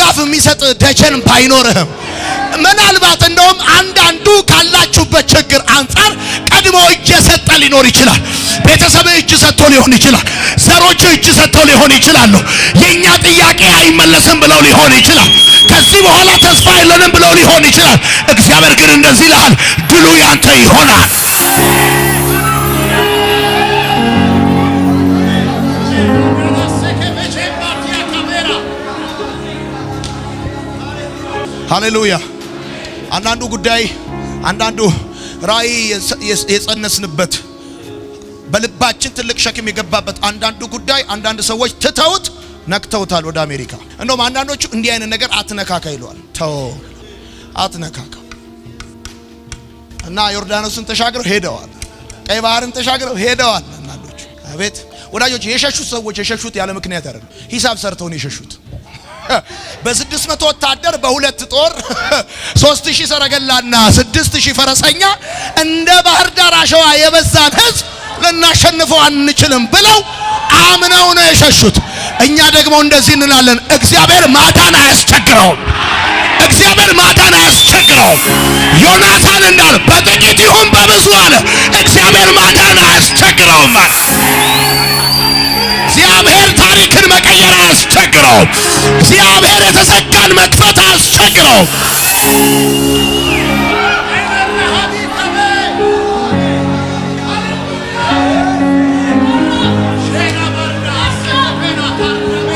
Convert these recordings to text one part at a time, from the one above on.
ድጋፍ የሚሰጥ ደጀን ባይኖርህም ምናልባት እንደውም አንዳንዱ ካላችሁበት ችግር አንፃር ቀድሞ እጅ ሰጠ ሊኖር ይችላል። ቤተሰብ እጅ ሰጥቶ ሊሆን ይችላል። ዘሮች እጅ ሰጥቶ ሊሆን ይችላል። የኛ ጥያቄ አይመለስም ብለው ሊሆን ይችላል። ከዚህ በኋላ ተስፋ የለንም ብለው ሊሆን ይችላል። እግዚአብሔር ግን እንደዚህ ይላል፣ ድሉ ያንተ ይሆናል። ሃሌሉያ። አንዳንዱ ጉዳይ አንዳንዱ ራእይ የጸነስንበት በልባችን ትልቅ ሸክም የገባበት አንዳንዱ ጉዳይ አንዳንድ ሰዎች ትተውት ነክተውታል ወደ አሜሪካ። እንደውም አንዳንዶቹ እንዲህ አይነት ነገር አትነካካ ይለዋል። ተው አትነካካ እና ዮርዳኖስን ተሻግረው ሄደዋል። ቀይ ባህርን ተሻግረው ሄደዋል። አንዳንዶቹ አቤት ወዳጆች፣ የሸሹት ሰዎች የሸሹት ያለ ምክንያት አይደለም። ሂሳብ ሰርተው ነው የሸሹት። በ600 ወታደር በሁለት ጦር 3000 ሰረገላና 6000 ፈረሰኛ እንደ ባህር ዳር አሸዋ የበዛን ሕዝብ ልናሸንፈው አንችልም ብለው አምነው ነው የሸሹት። እኛ ደግሞ እንደዚህ እንላለን፣ እግዚአብሔር ማዳን አያስቸግረውም። እግዚአብሔር ማዳን አያስቸግረውም። ዮናታን እንዳለ በጥቂት ይሁን በብዙ አለ፣ እግዚአብሔር ማዳን አያስቸግረውም። እግዚአብሔር ታሪክን መቀየር አያስቸግረውም። እግዚአብሔር የተዘጋን መክፈት አያስቸግረውም።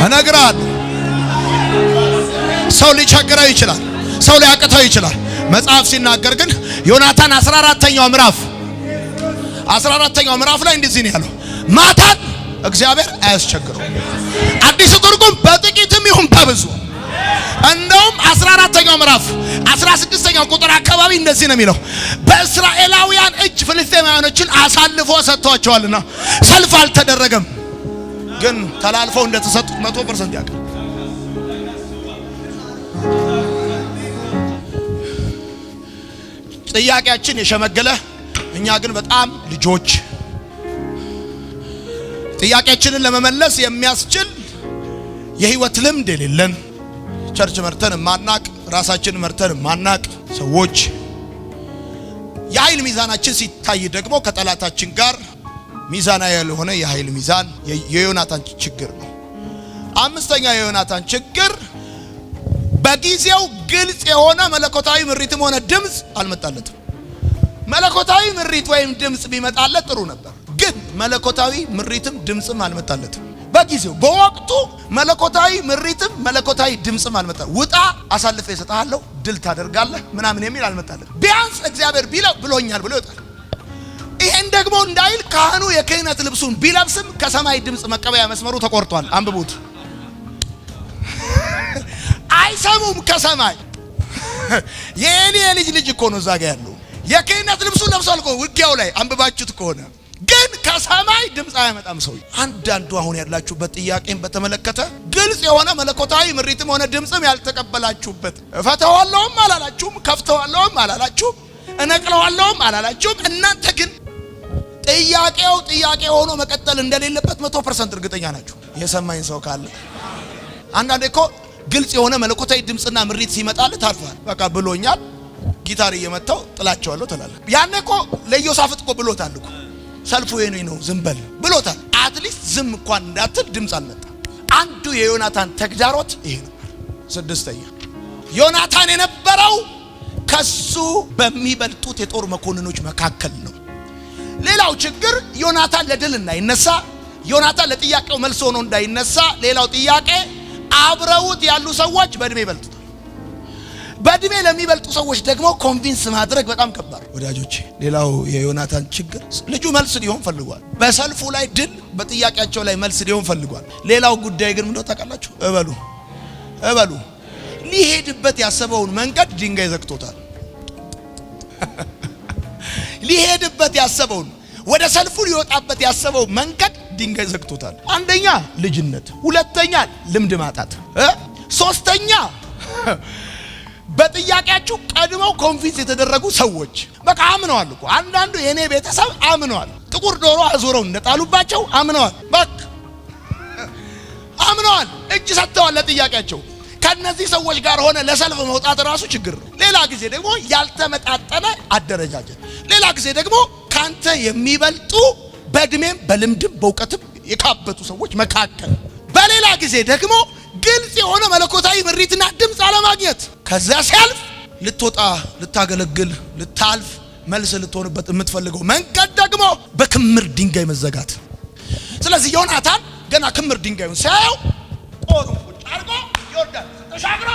እነግራለሁ፣ ሰው ሊቸግረው ይችላል፣ ሰው ሊያቅተው ይችላል። መጽሐፍ ሲናገር ግን ዮናታን 14ኛው ምዕራፍ ላይ እንደዚህ ነው ያለው፣ ማታን እግዚአብሔር አያስቸግረው። አዲስ ትርጉም በጥቂትም ይሁን በብዙ። እንደውም 14ኛው ምዕራፍ 16ኛው ቁጥር አካባቢ እንደዚህ ነው የሚለው፣ በእስራኤላውያን እጅ ፍልስጤማውያኖችን አሳልፎ ሰጥቷቸዋልና ሰልፍ አልተደረገም፣ ግን ተላልፈው እንደተሰጡት 100% ያውቃል። ጥያቄያችን የሸመገለ እኛ ግን በጣም ልጆች ጥያቄያችንን ለመመለስ የሚያስችል የህይወት ልምድ የሌለን ቸርች መርተን ማናቅ ራሳችንን መርተን ማናቅ ሰዎች የኃይል ሚዛናችን ሲታይ ደግሞ ከጠላታችን ጋር ሚዛናዊ ያልሆነ የኃይል ሚዛን የዮናታን ችግር ነው። አምስተኛ የዮናታን ችግር በጊዜው ግልጽ የሆነ መለኮታዊ ምሪትም ሆነ ድምጽ አልመጣለትም። መለኮታዊ ምሪት ወይም ድምጽ ቢመጣለት ጥሩ ነበር፣ ግን መለኮታዊ ምሪትም ድምጽም አልመጣለትም። በጊዜው በወቅቱ መለኮታዊ ምሪትም መለኮታዊ ድምጽም አልመጣለትም። ውጣ አሳልፌ እሰጥሃለሁ ድል ታደርጋለህ ምናምን የሚል አልመጣለትም። ቢያንስ እግዚአብሔር ብሎኛል ብሎ ይወጣል። ይሄን ደግሞ እንዳይል ካህኑ የክህነት ልብሱን ቢለብስም ከሰማይ ድምጽ መቀበያ መስመሩ ተቆርጧል። አንብቡት። አይሰሙም ከሰማይ። የኔ ልጅ እኮ ነው እዛ ጋር ያለው የክህነት ልብሱን ለብሷል እኮ ውጊያው ላይ አንብባችሁት ከሆነ ግን ከሰማይ ድምጽ አያመጣም ሰው። አንዳንዱ አሁን ያላችሁበት ጥያቄን በተመለከተ ግልጽ የሆነ መለኮታዊ ምሪትም ሆነ ድምጽም ያልተቀበላችሁበት፣ እፈተዋለሁም አላላችሁም፣ ከፍተዋለሁም አላላችሁም፣ እነቅለዋለሁም አላላችሁም። እናንተ ግን ጥያቄው ጥያቄ ሆኖ መቀጠል እንደሌለበት 100% እርግጠኛ ናችሁ። የሰማኝ ሰው ካለ አንዳንዴ እኮ ግልጽ የሆነ መለኮታዊ ድምጽና ምሪት ሲመጣልህ ታልፋል። በቃ ብሎኛል ጊታር እየመታው ጥላቸዋለሁ ትላለህ። ያኔ እኮ ለኢዮሳፍጥ እኮ ብሎታል እኮ ሰልፉ የኔ ነው ዝም በል ብሎታል። አትሊስት ዝም እንኳን እንዳትል ድምጽ አልመጣም። አንዱ የዮናታን ተግዳሮት ይሄ ነው። ስድስተኛ ዮናታን የነበረው ከሱ በሚበልጡት የጦር መኮንኖች መካከል ነው። ሌላው ችግር ዮናታን ለድል እንዳይነሳ፣ ዮናታን ለጥያቄው መልስ ሆኖ እንዳይነሳ፣ ሌላው ጥያቄ አብረውት ያሉ ሰዎች በእድሜ ይበልጡታል። በእድሜ ለሚበልጡ ሰዎች ደግሞ ኮንቪንስ ማድረግ በጣም ከባድ ወዳጆቼ። ሌላው የዮናታን ችግር ልጁ መልስ ሊሆን ፈልጓል። በሰልፉ ላይ ድል፣ በጥያቄያቸው ላይ መልስ ሊሆን ፈልጓል። ሌላው ጉዳይ ግን ምንድነው ታውቃላችሁ? እበሉ ሊሄድበት ያሰበውን መንገድ ድንጋይ ዘግቶታል። ሊሄድበት ያሰበውን ወደ ሰልፉ ሊወጣበት ያሰበው መንገድ ድንጋይ ዘግቶታል። አንደኛ ልጅነት፣ ሁለተኛ ልምድ ማጣት፣ ሶስተኛ በጥያቄያችሁ ቀድመው ኮንቪንስ የተደረጉ ሰዎች በቃ አምነዋል እኮ። አንዳንዱ የኔ ቤተሰብ አምነዋል። ጥቁር ዶሮ አዞረው እንደጣሉባቸው አምነዋል። በቃ አምነዋል፣ እጅ ሰጥተዋል ለጥያቄያቸው። ከነዚህ ሰዎች ጋር ሆነ ለሰልፍ መውጣት ራሱ ችግር ነው። ሌላ ጊዜ ደግሞ ያልተመጣጠነ አደረጃጀት፣ ሌላ ጊዜ ደግሞ ካንተ የሚበልጡ በእድሜም በልምድም በእውቀትም የካበቱ ሰዎች መካከል፣ በሌላ ጊዜ ደግሞ ግልጽ የሆነ መለኮታዊ ምሪትና ድምፅ አለማግኘት። ከዛ ሲያልፍ ልትወጣ ልታገለግል ልታልፍ መልስ ልትሆንበት የምትፈልገው መንገድ ደግሞ በክምር ድንጋይ መዘጋት። ስለዚህ ዮናታን ገና ክምር ድንጋዩን ሲያየው ቆሩን ቁጭ አድርጎ ይወርዳል ተሻግሮ።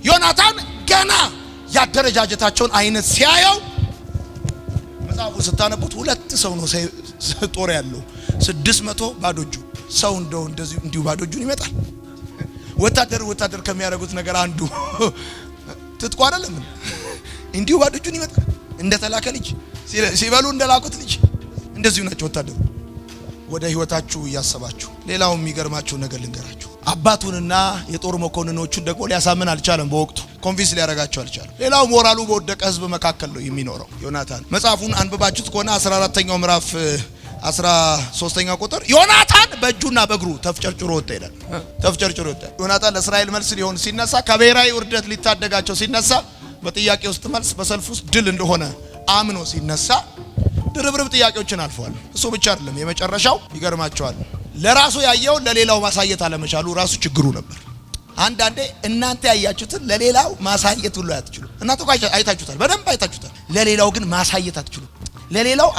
ዮናታን ገና ያደረጃጀታቸውን አይነት ሲያየው መጽሐፉን ስታነቡት ሁለት ሰው ነው ጦር ያለው 600 ባዶ እጁ ሰው እንደው እንደዚህ እንዲሁ ባዶ እጁን ይመጣል። ወታደር ከሚያደርጉት ነገር አንዱ ትጥቁ አይደለም እንዲሁ ባዶ እጁን ይመጣል። እንደተላከ ልጅ ሲበሉ እንደላኩት ልጅ እንደዚሁ ናቸው ወታደሩ። ወደ ህይወታችሁ እያሰባችሁ ሌላው የሚገርማችሁ ነገር ልንገራችሁ። አባቱንና የጦር መኮንኖቹን ደግሞ ሊያሳምን አልቻለም። በወቅቱ ኮንቪንስ ሊያረጋቸው አልቻለም። ሌላው ሞራሉ በወደቀ ህዝብ መካከል ነው የሚኖረው ዮናታን። መጽሐፉን አንብባችሁት ከሆነ 14ኛው ምዕራፍ 13ኛው ቁጥር ዮናታን በእጁና በእግሩ ተፍጨርጭሮ ወጣ ይላል። ተፍጨርጭሮ ወጣ። ዮናታን ለእስራኤል መልስ ሊሆን ሲነሳ፣ ከብሔራዊ ውርደት ሊታደጋቸው ሲነሳ፣ በጥያቄ ውስጥ መልስ በሰልፍ ውስጥ ድል እንደሆነ አምኖ ሲነሳ ድርብርብ ጥያቄዎችን አልፏል። እሱ ብቻ አይደለም፣ የመጨረሻው ይገርማቸዋል። ለራሱ ያየውን ለሌላው ማሳየት አለመቻሉ ራሱ ችግሩ ነበር። አንዳንዴ እናንተ ያያችሁትን ለሌላው ማሳየት ሁሉ አትችሉ። እናንተ አይታችሁታል፣ በደንብ አይታችሁታል። ለሌላው ግን ማሳየት አትችሉ። ለሌላው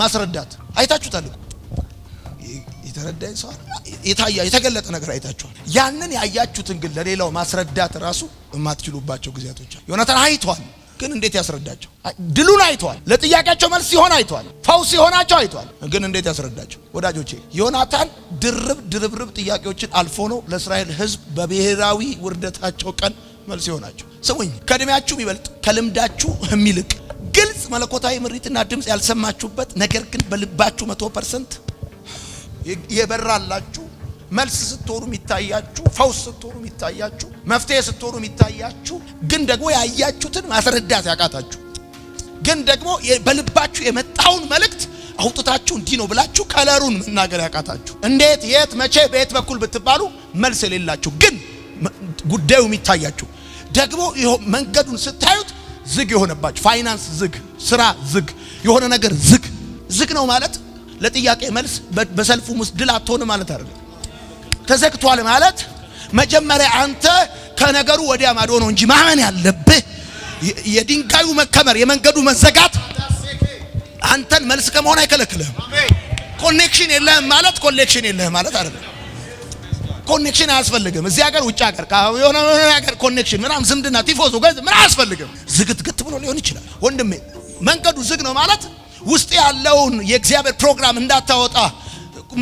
ማስረዳት አይታችሁታል። የተረዳኝ ሰው የተገለጠ ነገር አይታችኋል። ያንን ያያችሁትን ግን ለሌላው ማስረዳት ራሱ የማትችሉባቸው ጊዜያቶች አሉ። ዮናታን አይቷል፣ ግን እንዴት ያስረዳቸው? ድሉን አይቷል፣ ለጥያቄያቸው መልስ ሲሆን አይቷል፣ ፈውስ ሲሆናቸው አይቷል፣ ግን እንዴት ያስረዳቸው? ወዳጆቼ ዮናታን ድርብርብ ጥያቄዎችን አልፎ ነው ለእስራኤል ሕዝብ በብሔራዊ ውርደታቸው ቀን መልስ ይሆናቸው። ስሙኝ፣ ከእድሜያችሁ የሚበልጥ ከልምዳችሁ የሚልቅ ግልጽ መለኮታዊ ምሪትና ድምፅ ያልሰማችሁበት ነገር ግን በልባችሁ 100% የበራላችሁ መልስ ስትሆኑ የሚታያችሁ፣ ፈውስ ስትሆኑ የሚታያችሁ፣ መፍትሄ ስትሆኑ የሚታያችሁ፣ ግን ደግሞ ያያችሁትን ማስረዳት ያቃታችሁ፣ ግን ደግሞ በልባችሁ የመጣውን መልእክት አውጥታችሁ እንዲህ ነው ብላችሁ ከለሩን መናገር ያቃታችሁ፣ እንዴት፣ የት፣ መቼ፣ በየት በኩል ብትባሉ መልስ የሌላችሁ፣ ግን ጉዳዩ የሚታያችሁ ደግሞ መንገዱን ስታዩት ዝግ የሆነባችሁ፣ ፋይናንስ ዝግ፣ ስራ ዝግ፣ የሆነ ነገር ዝግ ነው ማለት ለጥያቄ መልስ በሰልፉ ውስጥ ድል አትሆንም ማለት አይደለም። ተዘግቷል ማለት መጀመሪያ አንተ ከነገሩ ወዲያ ማዶ ነው እንጂ ማመን ያለብህ የድንጋዩ መከመር የመንገዱ መዘጋት አንተን መልስ ከመሆን አይከለክልህም። ኮኔክሽን የለህም ማለት ኮኔክሽን የለህም ማለት አይደለም። ኮኔክሽን አያስፈልግም። እዚህ ሀገር ውጭ ሀገር የሆነ ነገር ኮኔክሽን ምናምን ዝምድና ቲፎዞ ገዝ ምን አያስፈልግም። ዝግትግት ብሎ ሊሆን ይችላል። ወንድሜ መንገዱ ዝግ ነው ማለት ውስጥ ያለውን የእግዚአብሔር ፕሮግራም እንዳታወጣ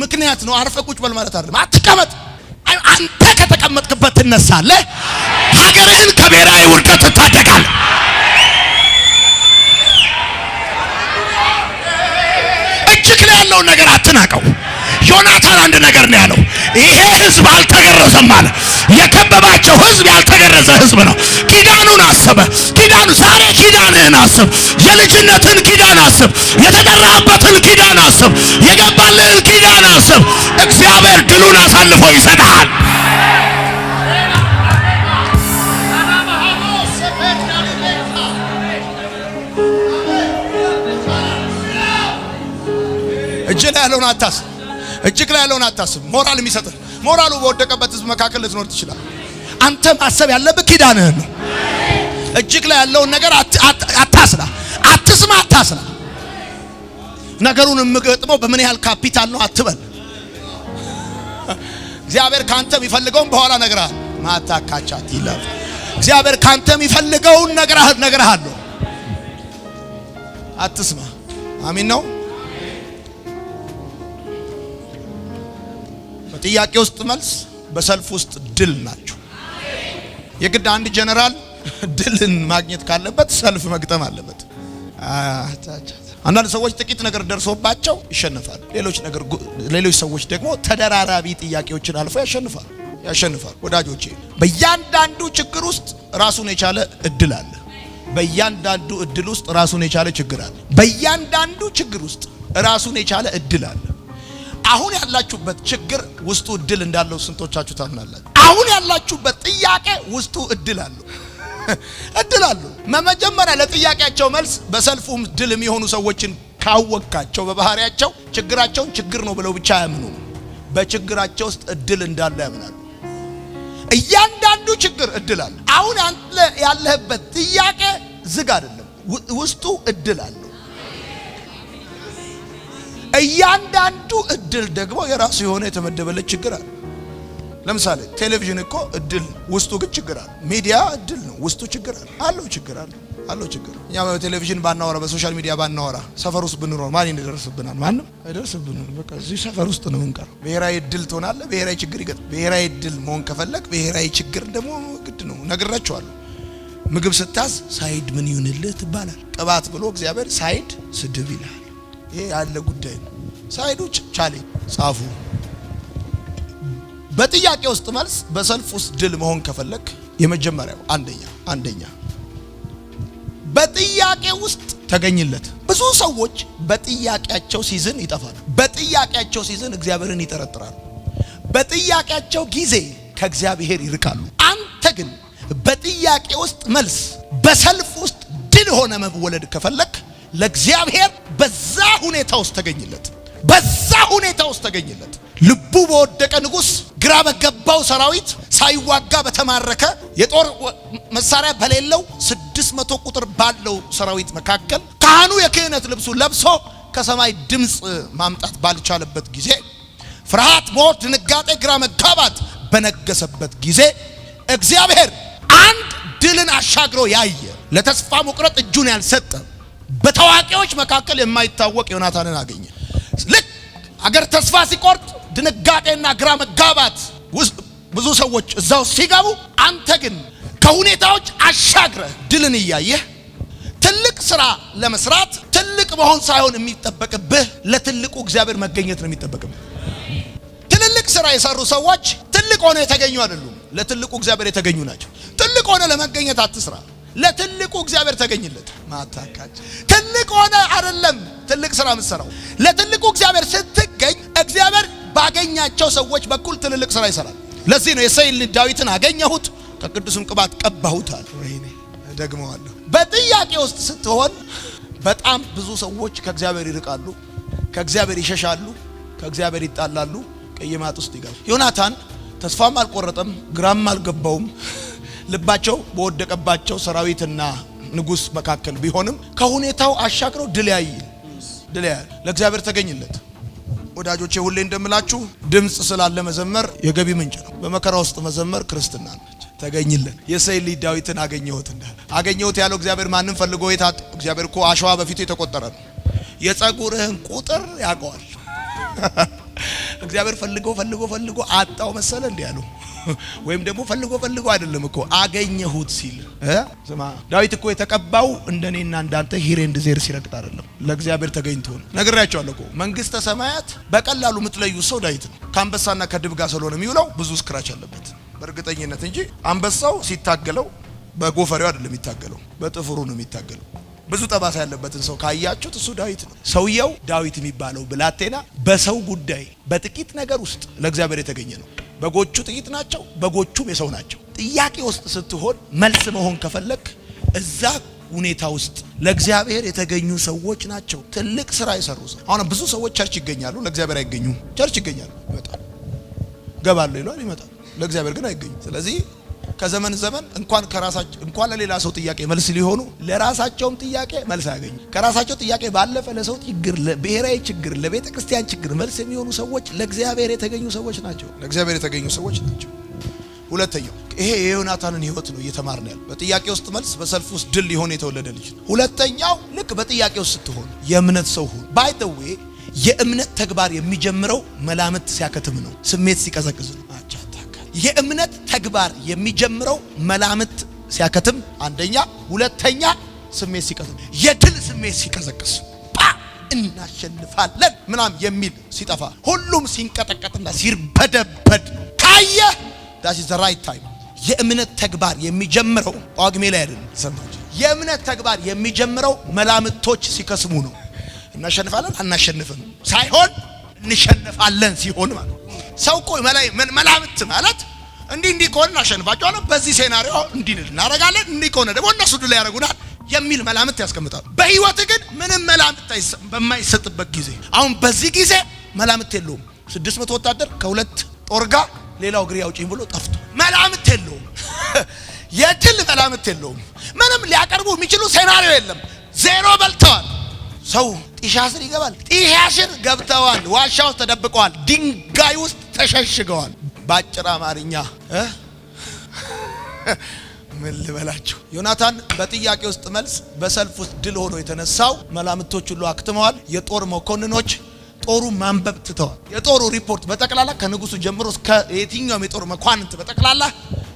ምክንያት ነው። አርፈ ቁጭ በል ማለት አይደለም። አትቀመጥ። አንተ ከተቀመጥክበት ትነሳለህ። ሀገርህን ከብሔራዊ ውርደት ትታደጋለህ። እጅግ ላይ ያለውን ነገር አትናቀው። ዮናታን አንድ ነገር ነው ያለው፣ ይሄ ህዝብ አልተገረዘም አለ። የከበባቸው ህዝብ ያልተገረዘ ህዝብ ነው። ኪዳኑን አሰበ። ኪዳኑ ዛሬ ኪዳንህን አስብ። የልጅነትን ኪዳን አስብ። የተጠራህበትን ኪዳን አስብ። የገባልህን ኪዳን አስብ። እግዚአብሔር ድሉን አሳልፎ ይሰጣል። እጅ ላይ ያለውን አታስብ። እጅግ ላይ ያለውን አታስብ። ሞራል የሚሰጥህ ሞራሉ በወደቀበት ህዝብ መካከል ልትኖር ትችላል። አንተ ማሰብ ያለብህ ኪዳንህን ነው። እጅግ ላይ ያለውን ነገር አታስላ፣ አትስማ፣ አታስላ። ነገሩን የምገጥመው በምን ያህል ካፒታል ነው አትበል። እግዚአብሔር ካንተ የሚፈልገውን በኋላ ነግረሃል። ማታካቻት ይላል። እግዚአብሔር ካንተ የሚፈልገውን ነግረሃለሁ። አትስማ። አሜን ነው። በጥያቄ ውስጥ መልስ፣ በሰልፍ ውስጥ ድል ናቸው። የግድ አንድ ጀነራል ድልን ማግኘት ካለበት ሰልፍ መግጠም አለበት። አንዳንድ ሰዎች ጥቂት ነገር ደርሶባቸው ይሸነፋሉ። ሌሎች ሰዎች ደግሞ ተደራራቢ ጥያቄዎችን አልፎ ያሸንፋሉ። ወዳጆቼ በእያንዳንዱ ችግር ውስጥ ራሱን የቻለ እድል አለ። በእያንዳንዱ እድል ውስጥ ራሱን የቻለ ችግር አለ። በእያንዳንዱ ችግር ውስጥ ራሱን የቻለ እድል አለ። አሁን ያላችሁበት ችግር ውስጡ እድል እንዳለው ስንቶቻችሁ ታምናላችሁ? አሁን ያላችሁበት ጥያቄ ውስጡ እድል አለው። እድል አለው። መጀመሪያ ለጥያቄያቸው መልስ በሰልፉም ድል የሚሆኑ ሰዎችን ካወቃቸው በባህሪያቸው ችግራቸውን ችግር ነው ብለው ብቻ ያምኑ። በችግራቸው ውስጥ እድል እንዳለ ያምናሉ። እያንዳንዱ ችግር እድል አለ። አሁን አንተ ያለህበት ጥያቄ ዝግ አይደለም፣ ውስጡ እድል አለው። እያንዳንዱ እድል ደግሞ የራሱ የሆነ የተመደበለት ችግር አለ። ለምሳሌ ቴሌቪዥን እኮ እድል ውስጡ ግን ችግር አለ። ሚዲያ እድል ነው፣ ውስጡ ችግር አለ። አለው ችግር። እኛ በቴሌቪዥን ባናወራ በሶሻል ሚዲያ ባናወራ ሰፈር ውስጥ ብንኖር ማን ይደርስብናል? ማንም አይደርስብንም። በቃ እዚህ ሰፈር ውስጥ ነው እንቀር። ብሔራዊ እድል ትሆናለህ፣ ብሔራዊ ችግር ይገጥም። ብሔራዊ እድል መሆን ከፈለክ ብሔራዊ ችግር ደግሞ ግድ ነው። ነግራቸዋለሁ። ምግብ ስታዝ ሳይድ ምን ይሁንልህ ትባላል። ቅባት ብሎ እግዚአብሔር ሳይድ ስድብ ይላል። ይሄ ያለ ጉዳይ ነው። ሳይዶች ቻሌንጅ ጻፉ። በጥያቄ ውስጥ መልስ በሰልፍ ውስጥ ድል መሆን ከፈለክ የመጀመሪያው አንደኛ በጥያቄ ውስጥ ተገኝለት። ብዙ ሰዎች በጥያቄያቸው ሲዝን ይጠፋሉ። በጥያቄያቸው ሲዝን እግዚአብሔርን ይጠረጥራሉ። በጥያቄያቸው ጊዜ ከእግዚአብሔር ይርቃሉ። አንተ ግን በጥያቄ ውስጥ መልስ በሰልፍ ውስጥ ድል ሆነ መወለድ ከፈለክ ለእግዚአብሔር በዛ ሁኔታ ውስጥ ተገኝለት። በዛ ሁኔታ ውስጥ ተገኝለት። ልቡ በወደቀ ንጉስ፣ ግራ በገባው ሰራዊት፣ ሳይዋጋ በተማረከ የጦር መሳሪያ በሌለው 600 ቁጥር ባለው ሰራዊት መካከል ካህኑ የክህነት ልብሱ ለብሶ ከሰማይ ድምጽ ማምጣት ባልቻለበት ጊዜ፣ ፍርሃት፣ ሞት፣ ድንጋጤ፣ ግራ መጋባት በነገሰበት ጊዜ እግዚአብሔር አንድ ድልን አሻግሮ ያየ ለተስፋ መቁረጥ እጁን ያልሰጠ በታዋቂዎች መካከል የማይታወቅ ዮናታንን አገኘ። ልክ አገር ተስፋ ሲቆርጥ ድንጋጤና ግራ መጋባት ብዙ ሰዎች እዛው ሲገቡ፣ አንተ ግን ከሁኔታዎች አሻግረህ ድልን እያየህ ትልቅ ስራ ለመስራት ትልቅ መሆን ሳይሆን የሚጠበቅብህ ለትልቁ እግዚአብሔር መገኘት ነው የሚጠበቅብህ። ትልልቅ ስራ የሰሩ ሰዎች ትልቅ ሆነ የተገኙ አይደሉም፣ ለትልቁ እግዚአብሔር የተገኙ ናቸው። ትልቅ ሆነ ለመገኘት አትስራ፣ ለትልቁ እግዚአብሔር ተገኝለት። ማታካች ትልቅ ሆነ አይደለም ትልቅ ስራ የምትሰራው፣ ለትልቁ እግዚአብሔር ስትገኝ እግዚአብሔር ባገኛቸው ሰዎች በኩል ትልልቅ ስራ ይሰራል። ለዚህ ነው የእሴይን ልጅ ዳዊትን አገኘሁት ከቅዱስም ቅባት ቀባሁታል። ወይኔ ደግመዋለሁ። በጥያቄ ውስጥ ስትሆን በጣም ብዙ ሰዎች ከእግዚአብሔር ይርቃሉ፣ ከእግዚአብሔር ይሸሻሉ፣ ከእግዚአብሔር ይጣላሉ፣ ቀየማት ውስጥ ይገባሉ። ዮናታን ተስፋም አልቆረጠም፣ ግራም አልገባውም። ልባቸው በወደቀባቸው ሰራዊትና ንጉስ መካከል ቢሆንም ከሁኔታው አሻግረው ድል ያያል። ለእግዚአብሔር ተገኝለት። ወዳጆቼ ሁሌ እንደምላችሁ ድምጽ ስላለ መዘመር የገቢ ምንጭ ነው። በመከራ ውስጥ መዘመር ክርስትና ነው። ተገኝለት። የእሴይን ልጅ ዳዊትን አገኘሁት እንዳለ አገኘሁት ያለው እግዚአብሔር ማንም ፈልጎ የታጥ እግዚአብሔር እኮ አሸዋ በፊቱ የተቆጠረ ነው። የፀጉርህን ቁጥር ያውቀዋል። እግዚአብሔር ፈልጎ አጣው መሰለ እንዴ ያለው? ወይም ደግሞ ፈልጎ አይደለም እኮ አገኘሁት ሲል ስማ፣ ዳዊት እኮ የተቀባው እንደኔና እንዳንተ ሂሬንድ ዜር ሲረግጥ አይደለም፣ ለእግዚአብሔር ተገኝቶ ነው። ነግሬያቸዋለሁ እኮ መንግስተ ሰማያት በቀላሉ የምትለዩ ሰው ዳዊት ነው። ከአንበሳና ከድብ ጋር ስለሆነ የሚውለው ብዙ ስክራች አለበት በእርግጠኝነት እንጂ አንበሳው ሲታገለው በጎፈሬው አይደለም የሚታገለው፣ በጥፍሩ ነው የሚታገለው። ብዙ ጠባሳ ያለበትን ሰው ካያችሁት እሱ ዳዊት ነው። ሰውየው ዳዊት የሚባለው ብላቴና በሰው ጉዳይ በጥቂት ነገር ውስጥ ለእግዚአብሔር የተገኘ ነው። በጎቹ ጥቂት ናቸው፣ በጎቹም የሰው ናቸው። ጥያቄ ውስጥ ስትሆን መልስ መሆን ከፈለክ እዛ ሁኔታ ውስጥ ለእግዚአብሔር የተገኙ ሰዎች ናቸው ትልቅ ስራ የሰሩ ሰው። አሁን ብዙ ሰዎች ቸርች ይገኛሉ፣ ለእግዚአብሔር አይገኙም። ቸርች ይገኛሉ፣ ይመጣሉ፣ ገባሉ ይሏል፣ ይመጣሉ፣ ለእግዚአብሔር ግን አይገኙም። ስለዚህ ከዘመን ዘመን እንኳን ለሌላ ሰው ጥያቄ መልስ ሊሆኑ ለራሳቸውም ጥያቄ መልስ ያገኙ። ከራሳቸው ጥያቄ ባለፈ ለሰው ችግር፣ ለብሔራዊ ችግር፣ ለቤተ ክርስቲያን ችግር መልስ የሚሆኑ ሰዎች ለእግዚአብሔር የተገኙ ሰዎች ናቸው። ለእግዚአብሔር የተገኙ ሰዎች ናቸው። ሁለተኛው ይሄ የዮናታንን ህይወት ነው እየተማርን ያለው። በጥያቄ ውስጥ መልስ በሰልፍ ውስጥ ድል ሊሆን የተወለደ ልጅ ነው። ሁለተኛው ልክ በጥያቄ ውስጥ ስትሆን የእምነት ሰው ሁን። ባይ ዘ ዌይ የእምነት ተግባር የሚጀምረው መላምት ሲያከትም ነው፣ ስሜት ሲቀዘቅዝ ነው። የእምነት ተግባር የሚጀምረው መላምት ሲያከትም አንደኛ፣ ሁለተኛ ስሜት ሲቀዘቅዝ፣ የድል ስሜት ሲቀዘቅዝ፣ እናሸንፋለን ምናም የሚል ሲጠፋ፣ ሁሉም ሲንቀጠቀጥና ሲርበደበድ ካየ that is the right time። የእምነት ተግባር የሚጀምረው ጳጉሜ ላይ አይደለም። ሰማችሁ? የእምነት ተግባር የሚጀምረው መላምቶች ሲከስሙ ነው። እናሸንፋለን አናሸንፍም ሳይሆን እንሸነፋለን ሲሆን ማለት ሰው እኮ መላምት ማለት እንዲህ ከሆነ እናሸንፋቸዋለን፣ በዚህ ሴናሪዮ እንዲህ እናደርጋለን፣ እንዲህ ከሆነ ደግሞ እነሱ ድል ያደርጉናል የሚል መላምት ያስቀምጣሉ። በህይወት ግን ምንም መላምት በማይሰጥበት ጊዜ አሁን በዚህ ጊዜ መላምት የለውም። 600 ወታደር ከሁለት ጦር ጋር ሌላው እግሬ አውጪኝ ብሎ ጠፍቶ መላምት የለውም። የድል መላምት የለውም። ምንም ሊያቀርቡ የሚችሉ ሴናሪዮ የለም። ዜሮ በልተዋል። ሰው ጢሻ ስር ይገባል። ጢሻ ስር ገብተዋል። ዋሻ ውስጥ ተደብቀዋል። ድንጋይ ውስጥ ተሸሽገዋል። ባጭር አማርኛ ምን ልበላችሁ? ዮናታን በጥያቄ ውስጥ መልስ በሰልፍ ውስጥ ድል ሆኖ የተነሳው መላምቶች ሁሉ አክትመዋል። የጦር መኮንኖች ጦሩ ማንበብ ትተዋል። የጦሩ ሪፖርት በጠቅላላ ከንጉሱ ጀምሮ እስከ የትኛውም የጦር መኳንንት በጠቅላላ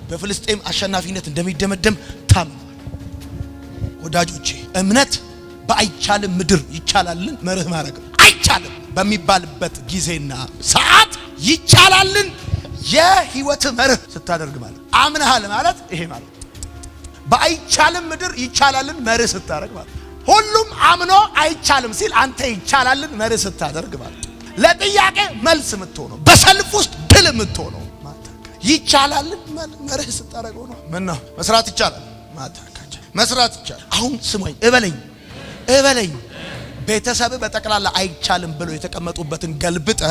በፍልስጤም አሸናፊነት እንደሚደመደም ታምኗል። ወዳጆቼ እምነት በአይቻልም ምድር ይቻላልን መርህ ማድረግ አይቻልም በሚባልበት ጊዜና ሰዓት ይቻላልን የህይወት መርህ ስታደርግ ማለት አምነሃል ማለት ይሄ ማለት በአይቻልም ምድር ይቻላልን መርህ ስታደርግ ማለት ሁሉም አምኖ አይቻልም ሲል አንተ ይቻላልን መርህ ስታደርግ ማለት ለጥያቄ መልስ የምትሆነው በሰልፍ ውስጥ ድል የምትሆነው ይቻላልን መርህ ስታደርገው ነው። ምን ነው መስራት ይቻላል ማታካቻ መስራት ይቻላል። አሁን ስሞኝ እበለኝ ቤተሰብ በጠቅላላ አይቻልም ብሎ የተቀመጡበትን ገልብጠ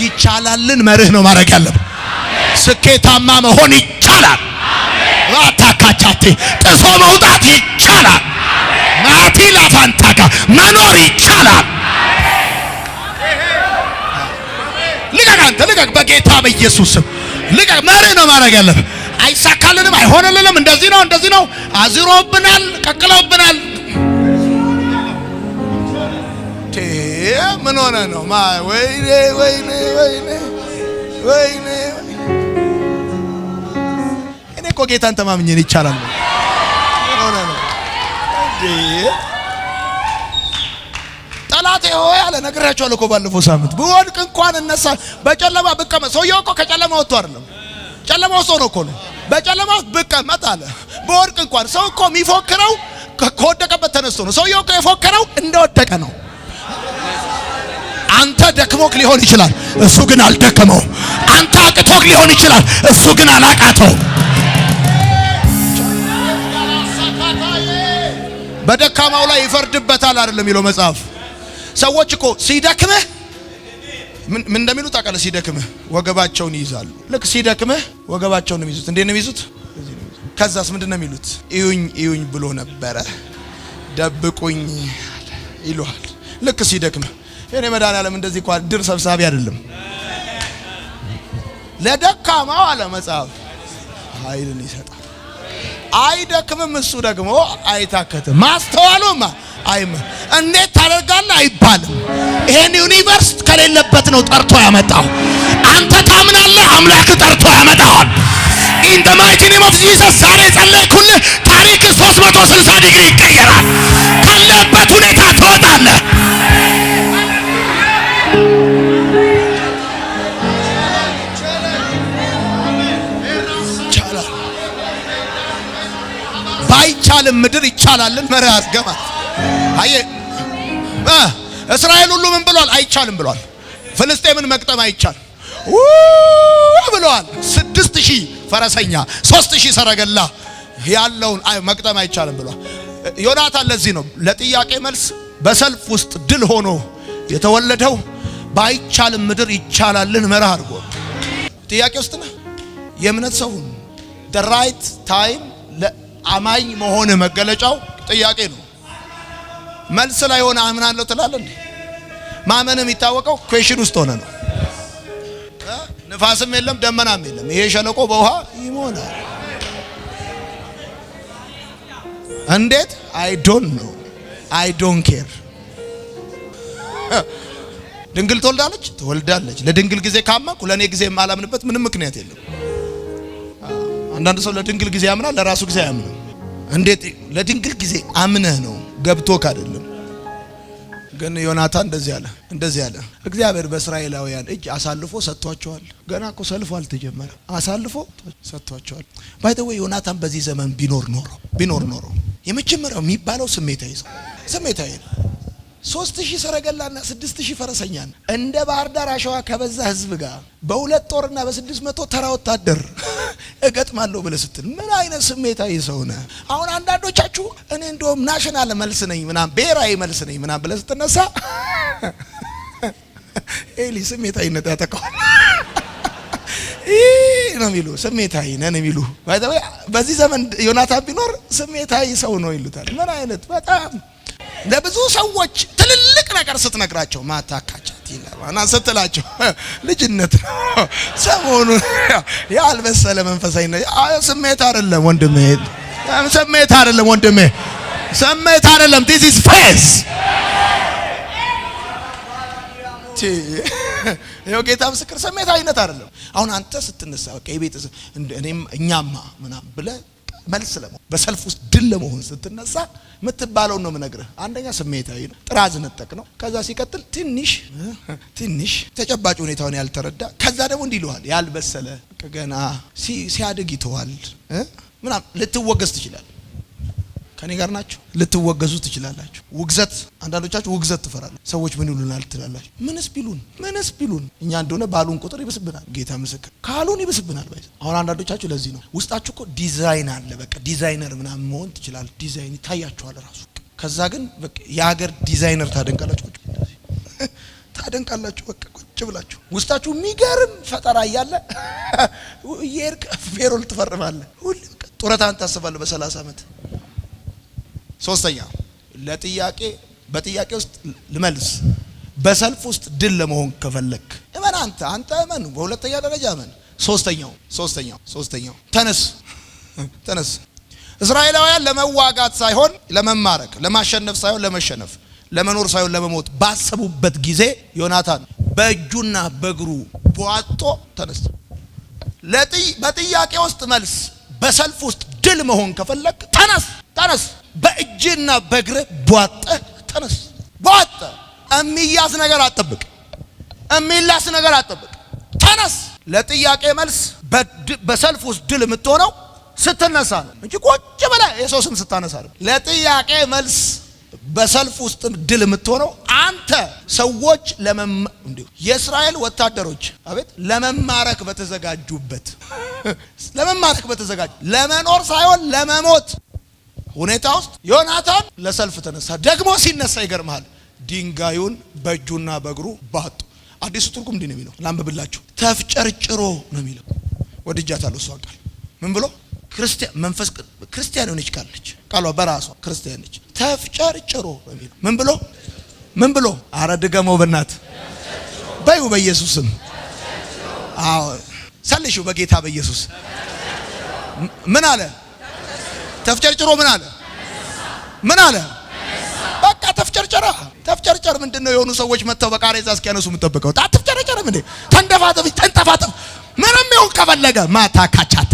ይቻላልን መርህ ነው ማድረግ ያለብህ። ስኬታማ መሆን ይቻላል። ማታካቻቴ ጥሶ መውጣት ይቻላል። ማቲ ላፋንታካ መኖር ይቻላል። ልቀቅ በጌታ በኢየሱስ ስም ልቀቅ። መርህ ነው ማድረግ ያለብህ። አይሳካልንም፣ አይሆንልንም፣ እንደዚህ ነው አዝሮብናል፣ ቀቅለውብናል። ምን ሆነ ነው ወይኔ እኔ እኮ ጌታን ተማምኜ ይቻላል። ምን ሆነ ነው ጠላቴ ሆይ አለ ነግራቸዋለሁ እኮ ባለፈው ሳምንት ብወድቅ እንኳን እነሳ በጨለማ ብቀመጥ። ሰውየው እኮ ከጨለማ ወጥቶ አይደለም ጨለማ ውስጥ ሆኖ እኮ ነው በጨለማ ውስጥ ብቀመጥ አለ ብወድቅ እንኳን። ሰው እኮ የሚፎክረው ከወደቀበት ተነስቶ ነው። ሰውየው እኮ የፎከረው እንደወደቀ ነው። አንተ ደክሞክ ሊሆን ይችላል፣ እሱ ግን አልደከመው። አንተ አቅቶክ ሊሆን ይችላል፣ እሱ ግን አላቃተው። በደካማው ላይ ይፈርድበታል አይደለም የሚለው መጽሐፍ። ሰዎች እኮ ሲደክምህ ምን እንደሚሉት አቃለ ሲደክምህ ወገባቸውን ይይዛሉ። ልክ ሲደክምህ ወገባቸውን ነው የሚይዙት። እንዴት ነው የሚይዙት? ከዛስ ምንድነው የሚሉት? እዩኝ ብሎ ነበረ ደብቁኝ ይሉሃል። ልክ ሲደክምህ የኔ መድኃኒዓለም እንደዚህ እንኳን ድር ሰብሳቢ አይደለም። ለደካማው አለ መጽሐፍ ኃይልን ይሰጣል። አይደክምም፣ እሱ ደግሞ አይታከትም። ማስተዋሉማ እንዴት ታደርጋለህ አይባልም። ይሄን ዩኒቨርስ ከሌለበት ነው ጠርቶ ያመጣው። አንተ ታምናለህ፣ አምላክ ጠርቶ ያመጣዋል። ኢን ዘ ማይቲ ኔም ኦፍ ጂሰስ ዛሬ ጸለይኩልህ። ታሪክ 360 ዲግሪ ይቀየራል። ካለበት ሁኔታ ትወጣለህ። ባይቻልም ምድር ይቻላልን መርህ አስገባት። እስራኤል ሁሉ ምን ብሏል? አይቻልም ብሏል። ፍልስጤምን መቅጠም አይቻልም ብለዋል። 6000 ፈረሰኛ 3000 ሰረገላ ያለውን መቅጠም አይቻልም ብሏል። ዮናታን ለዚህ ነው ለጥያቄ መልስ በሰልፍ ውስጥ ድል ሆኖ የተወለደው። ባይቻልም ምድር ይቻላልን መርህ አድርጎ ጥያቄ ውስጥ ነው የእምነት ሰው ሁን። the right time ለአማኝ መሆን መገለጫው ጥያቄ ነው። መልስ ላይ ሆነ አምናለሁ ትላለህ እንዴ? ማመን የሚታወቀው ኩዌሽን ውስጥ ሆነ ነው። ንፋስም የለም ደመናም የለም። ይሄ ሸለቆ በውሃ ይሞላል። እንዴት? I don't know, I don't care። ድንግል ትወልዳለች። ለድንግል ጊዜ ካመንኩ ለኔ ጊዜ የማላምንበት ምንም ምክንያት የለም። አንዳንድ ሰው ለድንግል ጊዜ ያምናል፣ ለራሱ ጊዜ አያምንም። እንዴት? ለድንግል ጊዜ አምነህ ነው ገብቶክ አይደለም። ግን ዮናታን እንደዚህ ያለ እግዚአብሔር በእስራኤላውያን እጅ አሳልፎ ሰጥቷቸዋል። ገና እኮ ሰልፎ አልተጀመረም፣ አሳልፎ ሰጥቷቸዋል። ባይ ዘ ዌይ ዮናታን በዚህ ዘመን ቢኖር ኖሮ የመጀመሪያው የሚባለው ስሜታዊ ነው። 3000 ሰረገላና 6000 ፈረሰኛ እንደ ባህር ዳር አሸዋ ከበዛ ህዝብ ጋር በሁለት ጦርና በ600 ተራ ወታደር እገጥማለሁ ብለህ ስትል ምን አይነት ስሜታዊ ሰው ነህ? አሁን አንዳንዶቻችሁ እኔ እንደውም ናሽናል መልስ ነኝ ምናምን ብሔራዊ መልስ ነኝ ምናምን ብለህ ስትነሳ ኤሊ ስሜታዊነት ያጠቃዋል ነው የሚሉ ስሜታዊ ነን የሚሉ በዚህ ዘመን ዮናታን ቢኖር ስሜታዊ ሰው ነው ይሉታል። ምን አይነት በጣም ለብዙ ሰዎች ትልልቅ ነገር ስትነግራቸው ማታካቻት ይላል ስትላቸው ልጅነት ነው። ሰሞኑን ያልበሰለ መንፈሳዊነት ስሜት አይደለም ወንድሜ፣ ስሜት አይደለም ወንድሜ፣ ስሜት አይደለም። this is faith። ይኸው ጌታ ምስክር ስሜታዊነት አይደለም። አሁን አንተ ስትነሳ በቃ የቤተሰብ እኔም እኛማ ምናምን ብለህ መልስ ለመሆን በሰልፍ ውስጥ ድል ለመሆን ስትነሳ የምትባለው ነው የምነግርህ። አንደኛ ስሜታዊ ነው፣ ጥራዝ ነጠቅ ነው። ከዛ ሲቀጥል ትንሽ ተጨባጭ ሁኔታውን ያልተረዳ፣ ከዛ ደግሞ እንዲህ ይለዋል ያልበሰለ ገና ሲያድግ ይተዋል ምናምን። ልትወገዝ ትችላለህ። ከኔ ጋር ናችሁ? ልትወገዙ ትችላላችሁ። ውግዘት፣ አንዳንዶቻችሁ ውግዘት ትፈራላችሁ። ሰዎች ምን ይሉናል ትላላችሁ። ምንስ ቢሉን እኛ እንደሆነ ባሉን ቁጥር ይብስብናል። ጌታ ምስክር ካሉን ይብስብናል። አሁን አንዳንዶቻችሁ ለዚህ ነው ውስጣችሁ እኮ ዲዛይን አለ። በቃ ዲዛይነር ምናምን መሆን ትችላለህ። ዲዛይን ይታያችኋል ራሱ። ከዛ ግን በቃ የሀገር ዲዛይነር ታደንቃላችሁ። በቃ ቁጭ ብላችሁ ውስጣችሁ የሚገርም ፈጠራ እያለ የርቅ ፌሮል ትፈርማለህ። ሁሉ ጡረታን ታስባለህ በ30 ዓመት። ሶስተኛ በጥያቄ ውስጥ ልመልስ በሰልፍ ውስጥ ድል ለመሆን ከፈለክ እመን። አንተ እመን። በሁለተኛ ደረጃ እመን። ሶስተኛው ተነስ። እስራኤላውያን ለመዋጋት ሳይሆን ለመማረክ፣ ለማሸነፍ ሳይሆን ለመሸነፍ፣ ለመኖር ሳይሆን ለመሞት ባሰቡበት ጊዜ ዮናታን በእጁና በእግሩ ቧጦ ተነስ። በጥያቄ ውስጥ መልስ፣ በሰልፍ ውስጥ ድል መሆን ከፈለክ ተነስ። በእጅና በእግር ቧጠ ተነስ። ቧጠ። የሚያዝ ነገር አትጠብቅ፣ የሚላስ ነገር አትጠብቅ። ተነስ። ለጥያቄ መልስ በሰልፍ ውስጥ ድል የምትሆነው ስትነሳ ነው እንጂ ቁጭ ብለህ የሰው ስም ስታነሳ ነው። ለጥያቄ መልስ በሰልፍ ውስጥ ድል የምትሆነው አንተ ሰዎች የእስራኤል ወታደሮች አቤት ለመማረክ በተዘጋጁበት ለመኖር ሳይሆን ለመሞት ሁኔታ ውስጥ ዮናታን ለሰልፍ ተነሳ። ደግሞ ሲነሳ ይገርምሃል ድንጋዩን በእጁና በእግሩ ባጡ። አዲሱ ትርጉም እንዲህ ነው የሚለው፣ ላንብብላችሁ። ተፍጨርጭሮ ነው የሚለው። ወድጃታለሁ እሷ ቃል ምን ብሎ ክርስቲያን ሆነች ካለች ቃሏ በራሷ ክርስቲያን ነች። ተፍጨርጭሮ ነው የሚለው። ምን ብሎ አረ ድገመው በእናት በዩ በኢየሱስም። አዎ ሰልሹ በጌታ በኢየሱስ ምን አለ? ተፍጨርጭሮ ምን አለ? በቃ ተፍጨርጨር ምንድነው? የሆኑ ሰዎች መተው በቃሬዛ እስኪያነሱ የምትጠብቀው አትፍጨርጨርም እንዴ? ተንተፋተፍ ምንም ይሁን ከፈለገ ማታካቻታ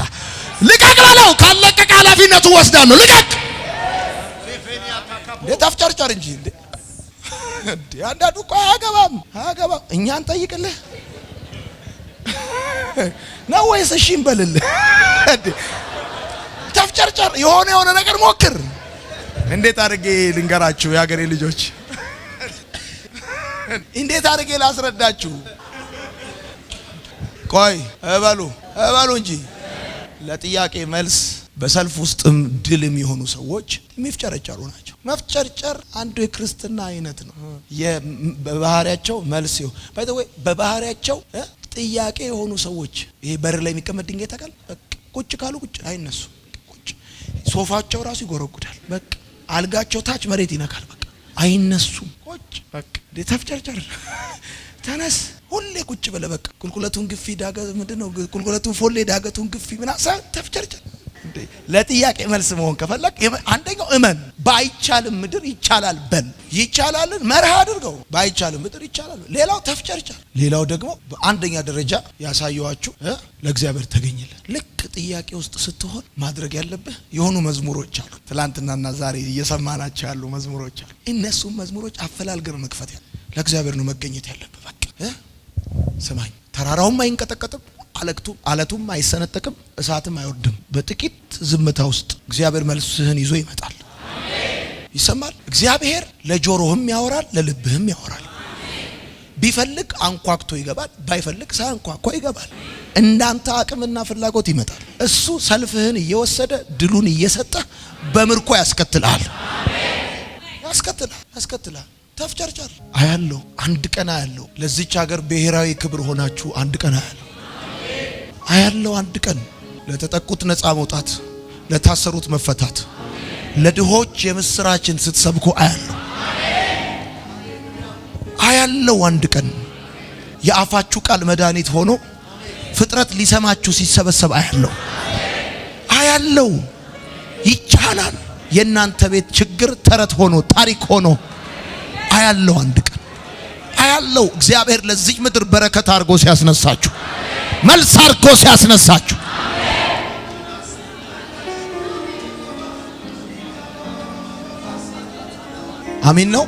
ልቀቅ በለው። ካለቀቀ ኃላፊነቱ ወስዳለሁ። ልቀቅ ተፍጨርጨር እንጂ እንዴ አንዳንዱ እኮ አያገባም። እኛን ጠይቅልህ ነው ወይስ እሺ እንበልልህ? ተፍጨርጨር የሆነ ነገር ሞክር። እንዴት አድርጌ ልንገራችሁ የሀገሬ ልጆች? እንዴት አድርጌ ላስረዳችሁ? ቆይ እበሉ እንጂ ለጥያቄ መልስ በሰልፍ ውስጥም ድል የሚሆኑ ሰዎች የሚፍጨረጨሩ ናቸው። መፍጨርጨር አንዱ የክርስትና አይነት ነው። በባህሪያቸው መልስ ይሁን በባህሪያቸው ጥያቄ የሆኑ ሰዎች ይሄ በር ላይ የሚቀመጥ ድንጋይ ታውቃለህ? ቁጭ ካሉ ቁጭ አይነሱ። ሶፋቸው ራሱ ይጎረጉዳል። በቃ አልጋቸው ታች መሬት ይነካል። በቃ አይነሱም። ቁጭ በቃ ተፍጨርጨር። ተነስ። ሁሌ ቁጭ ብለህ በቃ ቁልቁለቱን ግፊ ዳገት ምንድነው? ቁልቁለቱን ፎሌ ዳገቱን ግፊ ምናምን ተፍጨርጨር። ለጥያቄ መልስ መሆን ከፈለክ አንደኛው እመን። ባይቻልም ምድር ይቻላል በል። ይቻላልን መርህ አድርገው። ባይቻልም ምድር ይቻላል። ሌላው ተፍጨርጨር። ሌላው ደግሞ በአንደኛ ደረጃ ያሳየዋችሁ ለእግዚአብሔር ተገኝለት። ልክ ጥያቄ ውስጥ ስትሆን ማድረግ ያለብህ የሆኑ መዝሙሮች አሉ። ትላንትናና ዛሬ እየሰማናቸው ያሉ መዝሙሮች አሉ። እነሱም መዝሙሮች አፈላልገን መክፈት ያለ ለእግዚአብሔር ነው መገኘት ያለብህ። በቃ ስማኝ፣ ተራራውም አይንቀጠቀጥም፣ አለቱም አይሰነጠቅም፣ እሳትም አይወርድም። በጥቂት ዝምታ ውስጥ እግዚአብሔር መልስህን ይዞ ይመጣል። ይሰማል። እግዚአብሔር ለጆሮህም ያወራል፣ ለልብህም ያወራል። ቢፈልግ አንኳክቶ ይገባል፣ ባይፈልግ ሳያንኳኳ ይገባል። እንዳንተ አቅምና ፍላጎት ይመጣል። እሱ ሰልፍህን እየወሰደ ድሉን እየሰጠ በምርኮ ያስከትላል። ያስከትላል። ተፍጨርጨር አያለው። አንድ ቀን አያለው። ለዚች ሀገር ብሔራዊ ክብር ሆናችሁ አንድ ቀን አያለው። አንድ ቀን ለተጠቁት ነፃ መውጣት፣ ለታሰሩት መፈታት፣ ለድሆች የምስራችን ስትሰብኩ አያለው። አንድ ቀን የአፋችሁ ቃል መድኃኒት ሆኖ ፍጥረት ሊሰማችሁ ሲሰበሰብ አያለው። ይቻላል። የእናንተ ቤት ችግር ተረት ሆኖ ታሪክ ሆኖ አያለው። አንድ ቀን አያለው። እግዚአብሔር ለዚህ ምድር በረከት አድርጎ ሲያስነሳችሁ፣ መልስ አድርጎ ሲያስነሳችሁ አሜን ነው።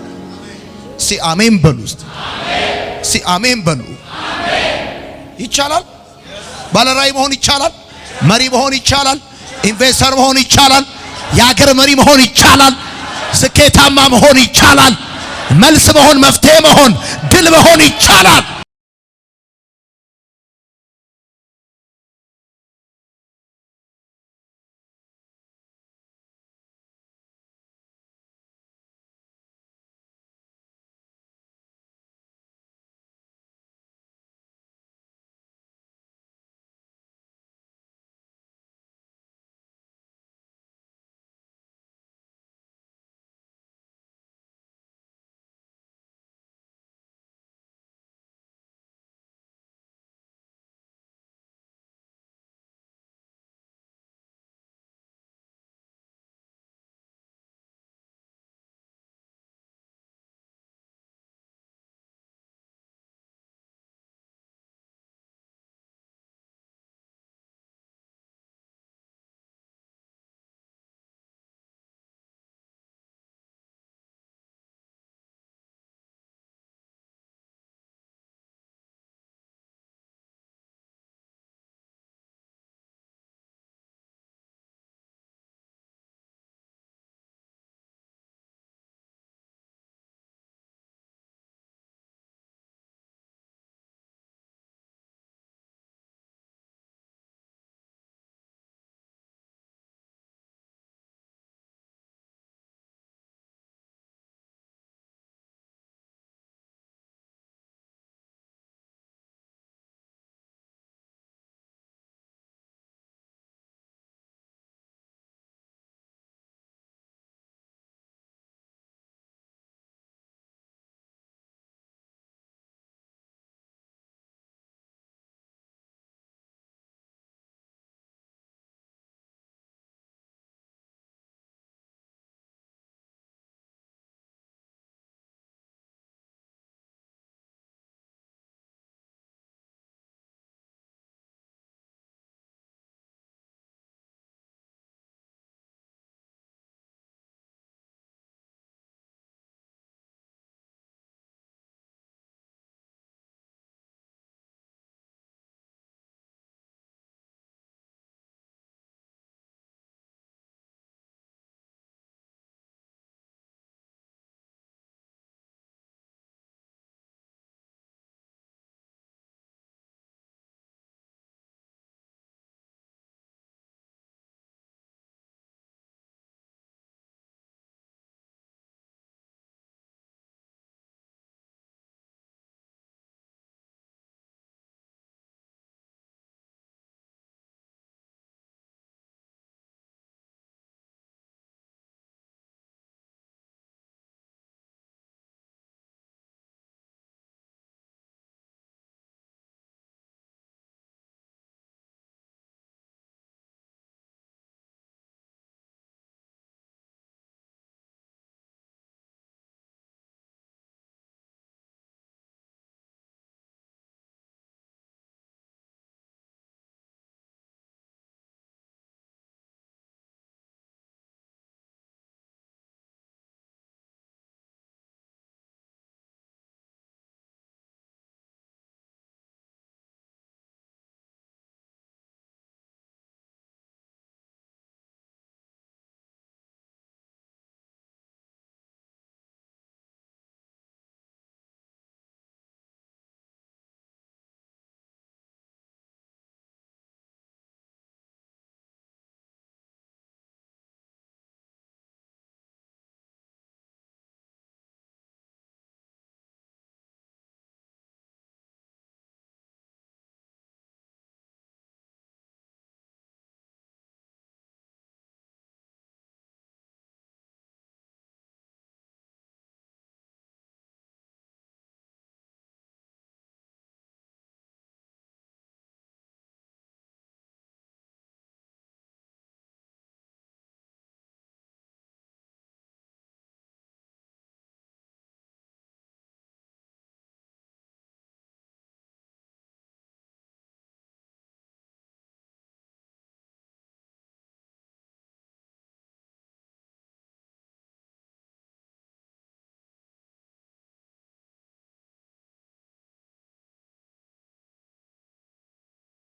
ሲ አሜን በሉ። ሲ አሜን በሉ። ይቻላል። ባለራዕይ መሆን ይቻላል። መሪ መሆን ይቻላል። ኢንቨስተር መሆን ይቻላል። የሀገር መሪ መሆን ይቻላል። ስኬታማ መሆን ይቻላል። መልስ መሆን፣ መፍትሄ መሆን፣ ድል መሆን ይቻላል።